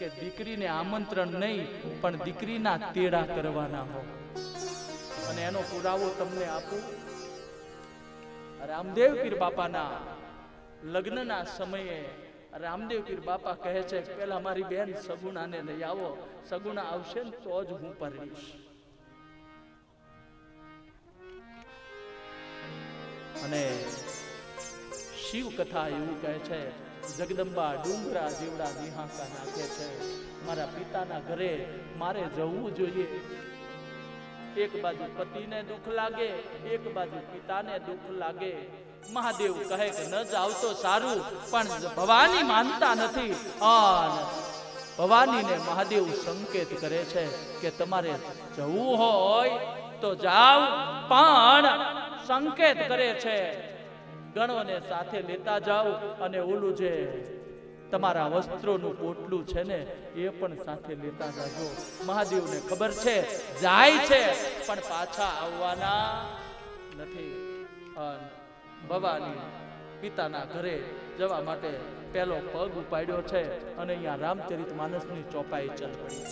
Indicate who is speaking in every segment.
Speaker 1: કે દીકરીને આમંત્રણ નહીં પણ દીકરીના તેડા કરવાના હો. અને એનો પુરાવો તમને આપું. રામદેવ પીર બાપાના લગ્નના સમયે રામદેવ પીર બાપા કહે છે કે પેલા મારી બેન સગુણાને લઈ આવો, સગુણા આવશે ને તો જ હું પરણીશ. અને શિવ કથા એવું કહે છે, જગદંબા ડુંગરા જેવડા નિહાકા નાખે છે. મારા પિતાના ઘરે મારે જવું જોઈએ. એક બાજુ પતિને દુઃખ લાગે, એક બાજુ પિતાને દુઃખ લાગે. મહાદેવ કહે કે ન જાવ તો સારું, પણ ભવાની માનતા નથી. અને ભવાનીને મહાદેવ સંકેત કરે છે કે તમારે જવું હોય તો જાવ, પણ સંકેત કરે છે ગણોને સાથે લેતા જાઓ અને ઓલું જે તમારા વસ્ત્રોનું પોટલું છે ને એ પણ સાથે લેતા જાજો. મહાદેવને ખબર છે જાય છે પણ પાછા આવવાના નથી. ભવાની પિતાના ઘરે જવા માટે પેલો પગ ઉપાડ્યો છે અને અહીંયા રામચરિત માનસની ચોપાઈ ચલ પડી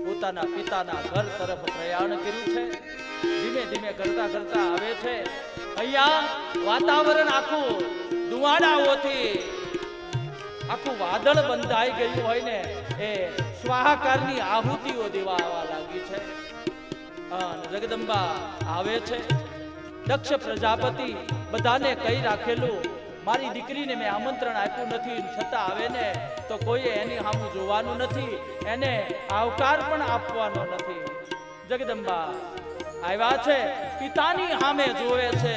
Speaker 1: પોતાના પિતાના ઘર તરફ પ્રયાણ કર્યું છે. ધીમે ધીમે કરતા કરતા આવે છે. અહીંયા વાતાવરણ આખું ધુવાડાઓથી આખું વાદળ બંધાઈ ગયું હોય ને એ સ્વાહાકારની આહુતિઓ દેવા આવવા લાગી છે. જગદંબા આવે છે. દક્ષ પ્રજાપતિ બધાને કહી રાખેલું મારી દીકરીને મેં આમંત્રણ આપ્યું નથી, છતાં આવે ને તો કોઈએ એની સામું જોવાનું નથી, એને આવકાર પણ આપવાનો નથી. જગદંબા આવ્યા છે, પિતાની સામે જોવે છે.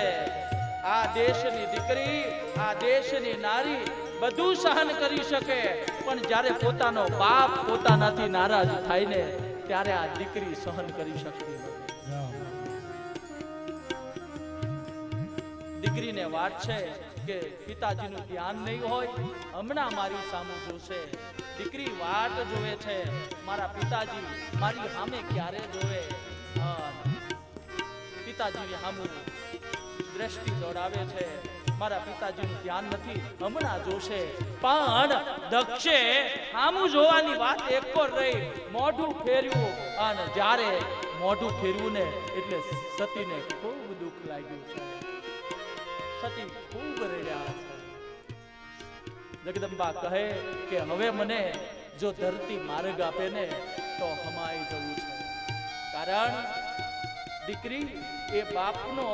Speaker 1: આ દેશની દીકરી, આ દેશની નારી બધું સહન કરી શકે, પણ જ્યારે પોતાનો બાપ પોતાનાથી નારાજ થાય ને ત્યારે આ દીકરી સહન કરી શકતી નથી. દીકરીને વાત છે કે પિતાજીનું ધ્યાન નહીં હોય, હમણાં મારી સામે જોશે. દીકરી વાટ જોવે છે, મારા પિતાજી મારી સામે ક્યારે જોવે. પિતાજીની સામે દ્રષ્ટિ દોડાવે છે, મારા પિતાજીનું ધ્યાન નથી, હમણાં જોશે. પણ દક્ષે સામું જોવાની વાત એકો રહી, મોઢું ફેરવ્યું. અને જ્યારે મોઢું ફેરવ્યું ને એટલે સતીને ખૂબ દુઃખ લાગ્યું છે. સતી ખૂબ રડ્યા છે. જગદંબા કહે કે હવે મને જો ધરતી માર્ગ આપે ને તો હમાઈ જવું છે. કારણ દીકરી એ બાપનો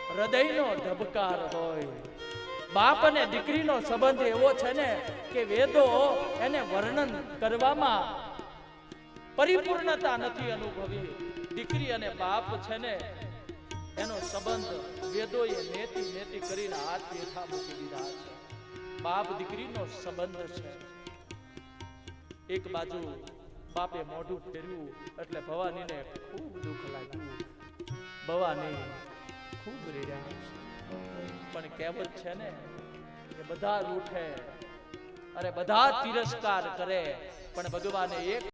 Speaker 1: હૃદયનો ધબકાર હોય. બાપ અને દીકરીનો સંબંધ એવો છે ને કે વેદો એને વર્ણન કરવામાં પરિપૂર્ણતા નથી અનુભવી. દીકરી અને બાપ છે ને એનો સંબંધ વેદોએ નેતિ નેતિ કરીને હાથ હેઠા મૂકી દીધા છે. બાપ દીકરીનો સંબંધ છે. એક બાજુ બાપે મોઢું ફેરવ્યું એટલે ભવાનીને ખૂબ દુઃખ લાગ્યું. ભવાની ખૂબ રેડ્યા. પણ કહેવત છે ને કે બધા રૂઠે અરે બધા તિરસ્કાર કરે પણ ભગવાને એક